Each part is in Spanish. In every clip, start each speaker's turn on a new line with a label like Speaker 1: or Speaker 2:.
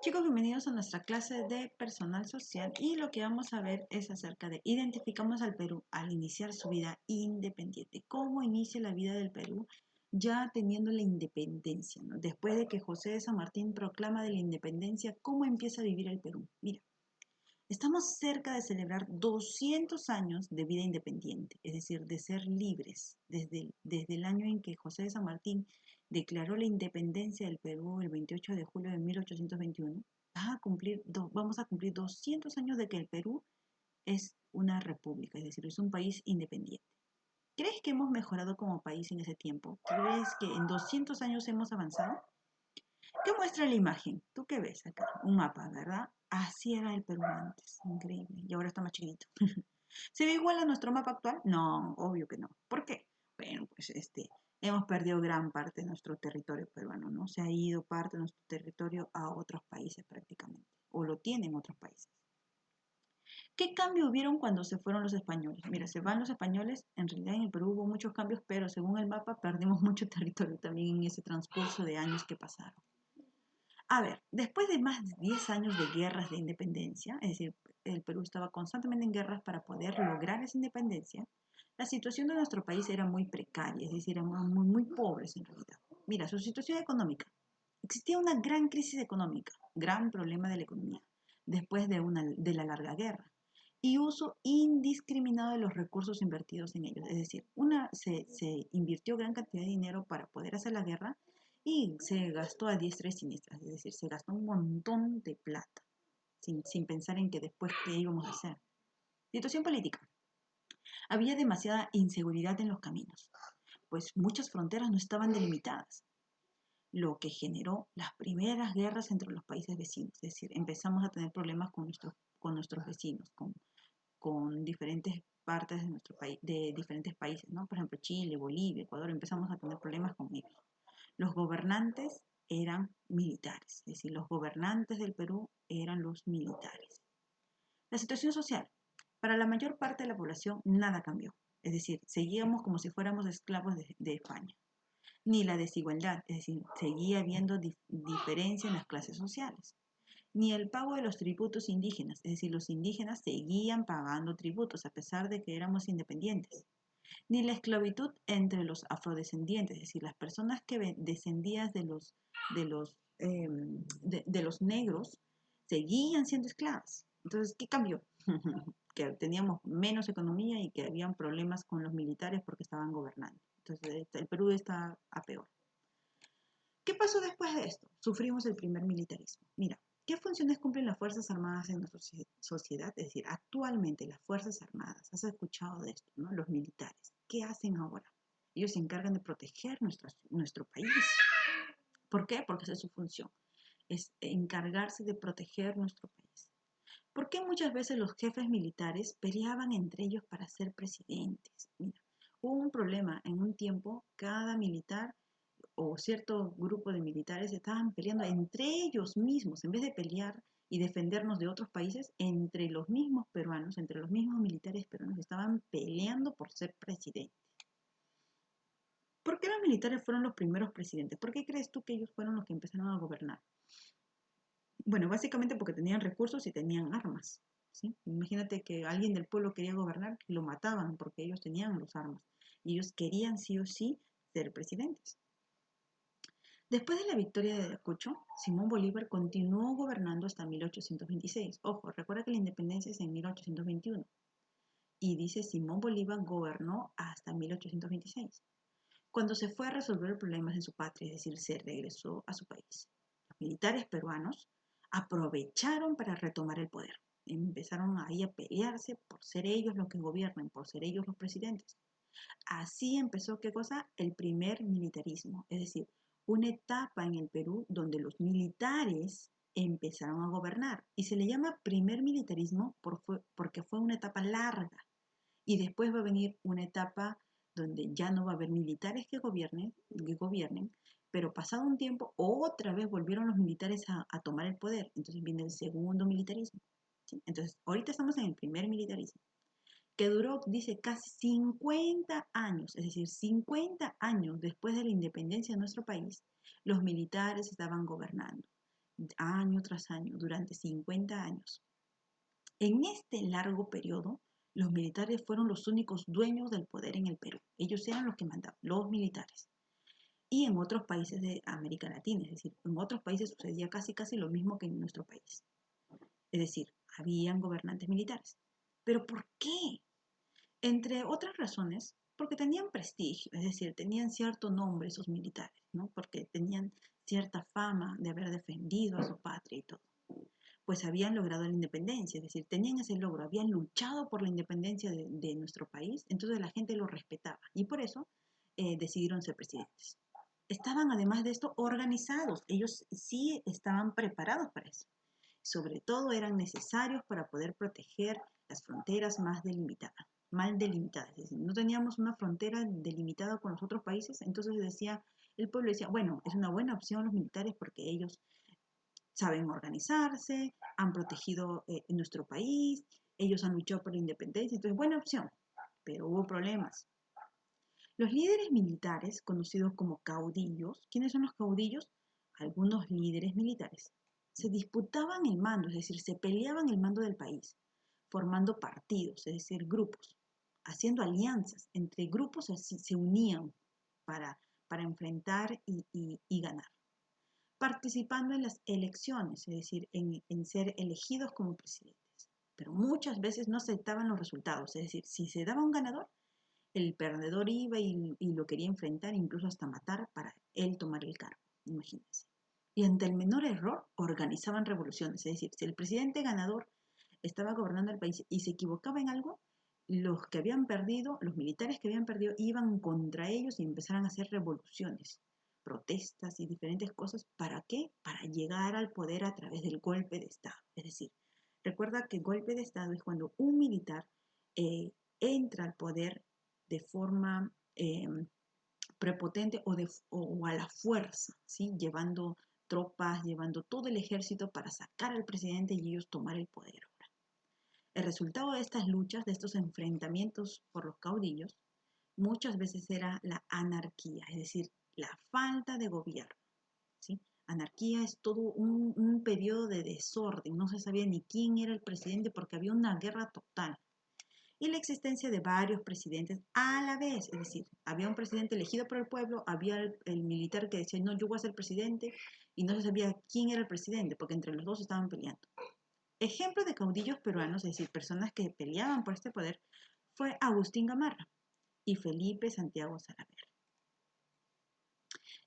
Speaker 1: Chicos, bienvenidos a nuestra clase de personal social y lo que vamos a ver es acerca de identificamos al Perú al iniciar su vida independiente. ¿Cómo inicia la vida del Perú ya teniendo la independencia, ¿no? Después de que José de San Martín proclama de la independencia, ¿cómo empieza a vivir el Perú? Mira, estamos cerca de celebrar 200 años de vida independiente, es decir, de ser libres desde el año en que José de San Martín declaró la independencia del Perú el 28 de julio de 1821. Vamos a cumplir 200 años de que el Perú es una república, es decir, es un país independiente. ¿Crees que hemos mejorado como país en ese tiempo? ¿Crees que en 200 años hemos avanzado? ¿Qué muestra la imagen? ¿Tú qué ves acá? Un mapa, ¿verdad? Así era el Perú antes, increíble. Y ahora está más chiquito. ¿Se ve igual a nuestro mapa actual? No, obvio que no. ¿Por qué? Bueno, pues hemos perdido gran parte de nuestro territorio peruano, ¿no? Se ha ido parte de nuestro territorio a otros países prácticamente, o lo tienen otros países. ¿Qué cambio hubieron cuando se fueron los españoles? Mira, se van los españoles, en realidad en el Perú hubo muchos cambios, pero según el mapa perdimos mucho territorio también en ese transcurso de años que pasaron. A ver, después de más de 10 años de guerras de independencia, es decir, el Perú estaba constantemente en guerras para poder lograr esa independencia, la situación de nuestro país era muy precaria, es decir, éramos muy pobres en realidad. Mira, su situación económica. Existía una gran crisis económica, gran problema de la economía, después de la larga guerra, y uso indiscriminado de los recursos invertidos en ellos. Es decir, se invirtió gran cantidad de dinero para poder hacer la guerra y se gastó a diestra y siniestra, es decir, se gastó un montón de plata, sin pensar en que después qué íbamos a hacer. Situación política. Había demasiada inseguridad en los caminos, pues muchas fronteras no estaban delimitadas, lo que generó las primeras guerras entre los países vecinos. Es decir, empezamos a tener problemas con nuestros vecinos, con diferentes partes de nuestro país, de diferentes países, ¿no? Por ejemplo, Chile, Bolivia, Ecuador, empezamos a tener problemas con ellos. Los gobernantes eran militares, es decir, los gobernantes del Perú eran los militares. La situación social. Para la mayor parte de la población nada cambió, es decir, seguíamos como si fuéramos esclavos de España. Ni la desigualdad, es decir, seguía habiendo diferencia en las clases sociales. Ni el pago de los tributos indígenas, es decir, los indígenas seguían pagando tributos a pesar de que éramos independientes. Ni la esclavitud entre los afrodescendientes, es decir, las personas que descendían de los negros seguían siendo esclavas. Entonces, ¿qué cambió? Que teníamos menos economía y que habían problemas con los militares porque estaban gobernando. Entonces, el Perú está a peor. ¿Qué pasó después de esto? Sufrimos el primer militarismo. Mira, ¿qué funciones cumplen las Fuerzas Armadas en nuestra sociedad? Es decir, actualmente las Fuerzas Armadas, has escuchado de esto, ¿no? Los militares, ¿qué hacen ahora? Ellos se encargan de proteger nuestro país. ¿Por qué? Porque esa es su función, es encargarse de proteger nuestro país. ¿Por qué muchas veces los jefes militares peleaban entre ellos para ser presidentes? Mira, hubo un problema en un tiempo, cada militar o cierto grupo de militares estaban peleando entre ellos mismos, en vez de pelear y defendernos de otros países, entre los mismos peruanos, entre los mismos militares peruanos, estaban peleando por ser presidente. ¿Por qué los militares fueron los primeros presidentes? ¿Por qué crees tú que ellos fueron los que empezaron a gobernar? Bueno, básicamente porque tenían recursos y tenían armas. ¿Sí? Imagínate que alguien del pueblo quería gobernar, lo mataban porque ellos tenían las armas. Y ellos querían sí o sí ser presidentes. Después de la victoria de Ayacucho, Simón Bolívar continuó gobernando hasta 1826. Ojo, recuerda que la independencia es en 1821. Y dice Simón Bolívar gobernó hasta 1826, cuando se fue a resolver problemas en su patria, es decir, se regresó a su país. Los militares peruanos aprovecharon para retomar el poder. Empezaron ahí a pelearse por ser ellos los que gobiernan, por ser ellos los presidentes. Así empezó, ¿qué cosa? El primer militarismo, es decir, una etapa en el Perú donde los militares empezaron a gobernar y se le llama primer militarismo porque fue una etapa larga y después va a venir una etapa donde ya no va a haber militares que gobiernen, pero pasado un tiempo otra vez volvieron los militares a tomar el poder, entonces viene el segundo militarismo. ¿Sí? Entonces, ahorita estamos en el primer militarismo que duró, dice, casi 50 años, es decir, 50 años después de la independencia de nuestro país, los militares estaban gobernando. año tras año, durante 50 años. En este largo periodo, los militares fueron los únicos dueños del poder en el Perú. Ellos eran los que mandaban, los militares. Y en otros países de América Latina, es decir, en otros países sucedía casi lo mismo que en nuestro país. Es decir, habían gobernantes militares. ¿Pero por qué? Entre otras razones, porque tenían prestigio, es decir, tenían cierto nombre esos militares, ¿no? Porque tenían cierta fama de haber defendido a su patria y todo. Pues habían logrado la independencia, es decir, tenían ese logro, habían luchado por la independencia de nuestro país, entonces la gente los respetaba y por eso decidieron ser presidentes. Estaban además de esto organizados, ellos sí estaban preparados para eso. Sobre todo eran necesarios para poder proteger las fronteras mal delimitadas. Es decir, no teníamos una frontera delimitada con los otros países, entonces el pueblo decía, bueno, es una buena opción los militares porque ellos saben organizarse, han protegido nuestro país, ellos han luchado por la independencia, entonces buena opción, pero hubo problemas. Los líderes militares, conocidos como caudillos, ¿quiénes son los caudillos? Algunos líderes militares. Se disputaban el mando, es decir, se peleaban el mando del país, formando partidos, es decir, grupos, haciendo alianzas. Entre grupos así se unían para, para enfrentar y ganar. Participando en las elecciones, es decir, en ser elegidos como presidentes. Pero muchas veces no aceptaban los resultados, es decir, si se daba un ganador, el perdedor iba y lo quería enfrentar, incluso hasta matar para él tomar el cargo, imagínense. Y ante el menor error organizaban revoluciones, es decir, si el presidente ganador estaba gobernando el país y se equivocaba en algo, los que habían perdido, los militares que habían perdido, iban contra ellos y empezaron a hacer revoluciones, protestas y diferentes cosas. ¿Para qué? Para llegar al poder a través del golpe de Estado. Es decir, recuerda que golpe de Estado es cuando un militar entra al poder de forma prepotente o a la fuerza, ¿sí? Llevando tropas, llevando todo el ejército para sacar al presidente y ellos tomar el poder. El resultado de estas luchas, de estos enfrentamientos por los caudillos, muchas veces era la anarquía, es decir, la falta de gobierno, ¿sí? Anarquía es todo un periodo de desorden, no se sabía ni quién era el presidente porque había una guerra total. Y la existencia de varios presidentes a la vez, es decir, había un presidente elegido por el pueblo, había el militar que decía, no, yo voy a ser presidente, y no se sabía quién era el presidente, porque entre los dos estaban peleando. Ejemplo de caudillos peruanos, es decir, personas que peleaban por este poder, fue Agustín Gamarra y Felipe Santiago Salaverry.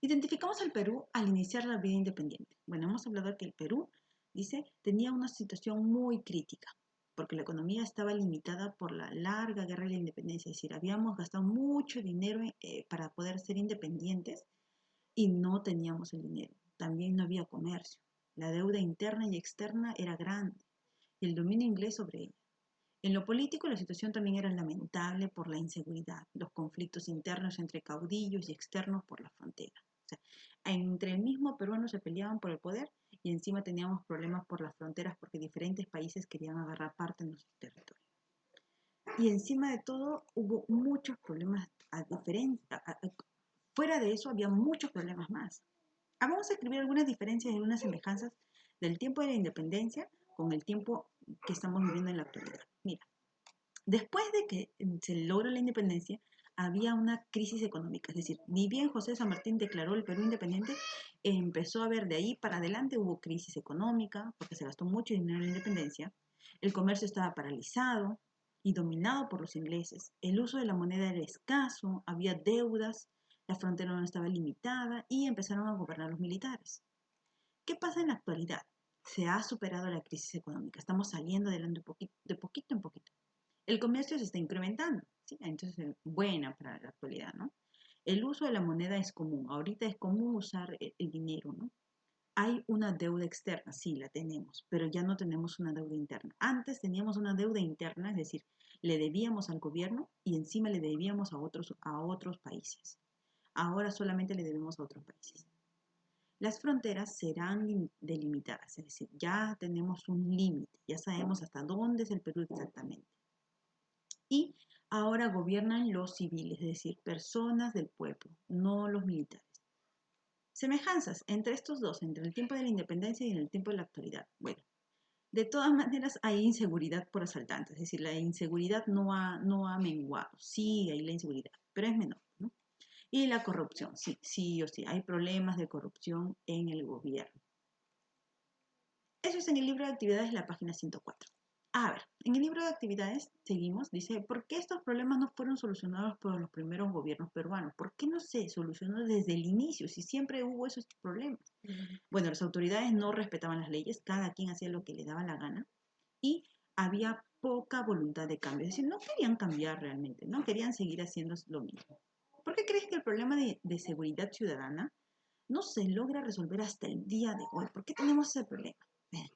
Speaker 1: Identificamos al Perú al iniciar la vida independiente. Bueno, hemos hablado de que el Perú, dice, tenía una situación muy crítica, porque la economía estaba limitada por la larga guerra de la independencia, es decir, habíamos gastado mucho dinero para poder ser independientes y no teníamos el dinero. También no había comercio. La deuda interna y externa era grande y el dominio inglés sobre ella. En lo político, la situación también era lamentable por la inseguridad, los conflictos internos entre caudillos y externos por la frontera. O sea, entre el mismo peruano se peleaban por el poder y encima teníamos problemas por las fronteras porque diferentes países querían agarrar parte de nuestro territorio. Y encima de todo hubo muchos problemas fuera de eso había muchos problemas más. Vamos a escribir algunas diferencias y algunas semejanzas del tiempo de la independencia con el tiempo que estamos viviendo en la actualidad. Mira, después de que se logra la independencia, había una crisis económica, es decir, ni bien José San Martín declaró el Perú independiente, empezó a haber de ahí para adelante hubo crisis económica, porque se gastó mucho dinero en la independencia, el comercio estaba paralizado y dominado por los ingleses, el uso de la moneda era escaso, había deudas, la frontera no estaba limitada y empezaron a gobernar los militares. ¿Qué pasa en la actualidad? Se ha superado la crisis económica, estamos saliendo adelante de poquito en poquito. El comercio se está incrementando, ¿sí? Entonces es buena para la actualidad, ¿no? El uso de la moneda es común, ahorita es común usar el dinero, ¿no? Hay una deuda externa, sí, la tenemos, pero ya no tenemos una deuda interna. Antes teníamos una deuda interna, es decir, le debíamos al gobierno y encima le debíamos a otros países. Ahora solamente le debemos a otros países. Las fronteras serán delimitadas, es decir, ya tenemos un límite, ya sabemos hasta dónde es el Perú exactamente. Y ahora gobiernan los civiles, es decir, personas del pueblo, no los militares. Semejanzas entre estos dos, entre el tiempo de la independencia y en el tiempo de la actualidad. Bueno, de todas maneras hay inseguridad por asaltantes, es decir, la inseguridad no ha menguado, sí hay la inseguridad, pero es menor, ¿no? Y la corrupción, sí, sí o sí, hay problemas de corrupción en el gobierno. Eso es en el libro de actividades, la página 104. A ver, en el libro de actividades seguimos, dice, ¿por qué estos problemas no fueron solucionados por los primeros gobiernos peruanos? ¿Por qué no se solucionó desde el inicio si siempre hubo esos problemas? Bueno, las autoridades no respetaban las leyes, cada quien hacía lo que le daba la gana y había poca voluntad de cambio, es decir, no querían cambiar realmente, no querían seguir haciendo lo mismo. ¿Por qué crees que el problema de seguridad ciudadana no se logra resolver hasta el día de hoy? ¿Por qué tenemos ese problema? Bueno,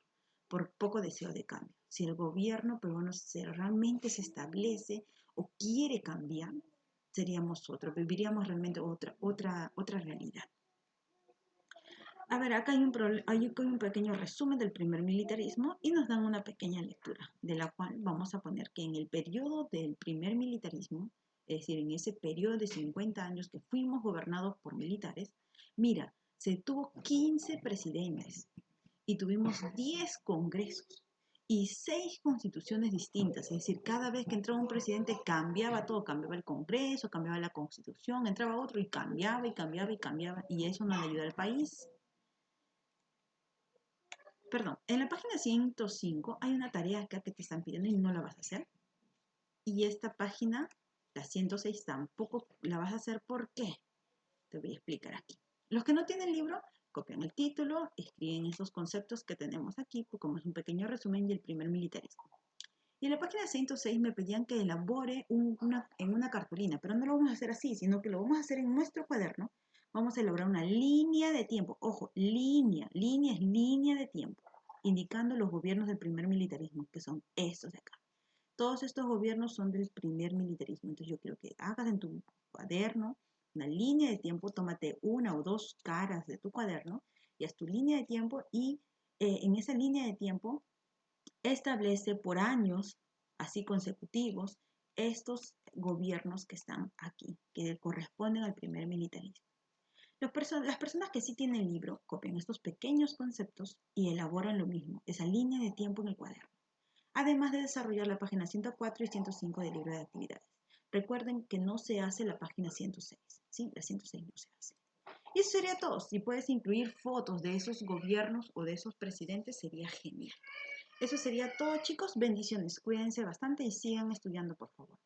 Speaker 1: por poco deseo de cambio. Si el gobierno peruano realmente se establece o quiere cambiar, seríamos otros, viviríamos realmente otra realidad. A ver, acá hay un pequeño resumen del primer militarismo y nos dan una pequeña lectura, de la cual vamos a poner que en el periodo del primer militarismo, es decir, en ese periodo de 50 años que fuimos gobernados por militares, mira, se tuvo 15 presidentes y tuvimos 10 congresos y 6 constituciones distintas, es decir, cada vez que entraba un presidente cambiaba todo, cambiaba el Congreso, cambiaba la constitución, entraba otro y cambiaba y cambiaba y cambiaba, y eso no le ayuda al país. Perdón, en la página 105 hay una tarea acá que te están pidiendo y no la vas a hacer. Y esta página, la 106, tampoco la vas a hacer. ¿Por qué? Te voy a explicar aquí. Los que no tienen libro, copian el título, escriben esos conceptos que tenemos aquí, como es un pequeño resumen del primer militarismo. Y en la página 106 me pedían que elabore en una cartulina, pero no lo vamos a hacer así, sino que lo vamos a hacer en nuestro cuaderno. Vamos a elaborar una línea de tiempo. Ojo, línea es línea de tiempo, indicando los gobiernos del primer militarismo, que son estos de acá. Todos estos gobiernos son del primer militarismo. Entonces yo quiero que hagas en tu cuaderno una línea de tiempo, tómate una o dos caras de tu cuaderno y haz tu línea de tiempo y en esa línea de tiempo establece por años, así consecutivos, estos gobiernos que están aquí, que corresponden al primer militarismo. Las personas que sí tienen el libro copian estos pequeños conceptos y elaboran lo mismo, esa línea de tiempo en el cuaderno, además de desarrollar la página 104 y 105 del libro de actividades. Recuerden que no se hace la página 106, ¿sí? La 106 no se hace. Y eso sería todo. Si puedes incluir fotos de esos gobiernos o de esos presidentes, sería genial. Eso sería todo, chicos. Bendiciones. Cuídense bastante y sigan estudiando, por favor.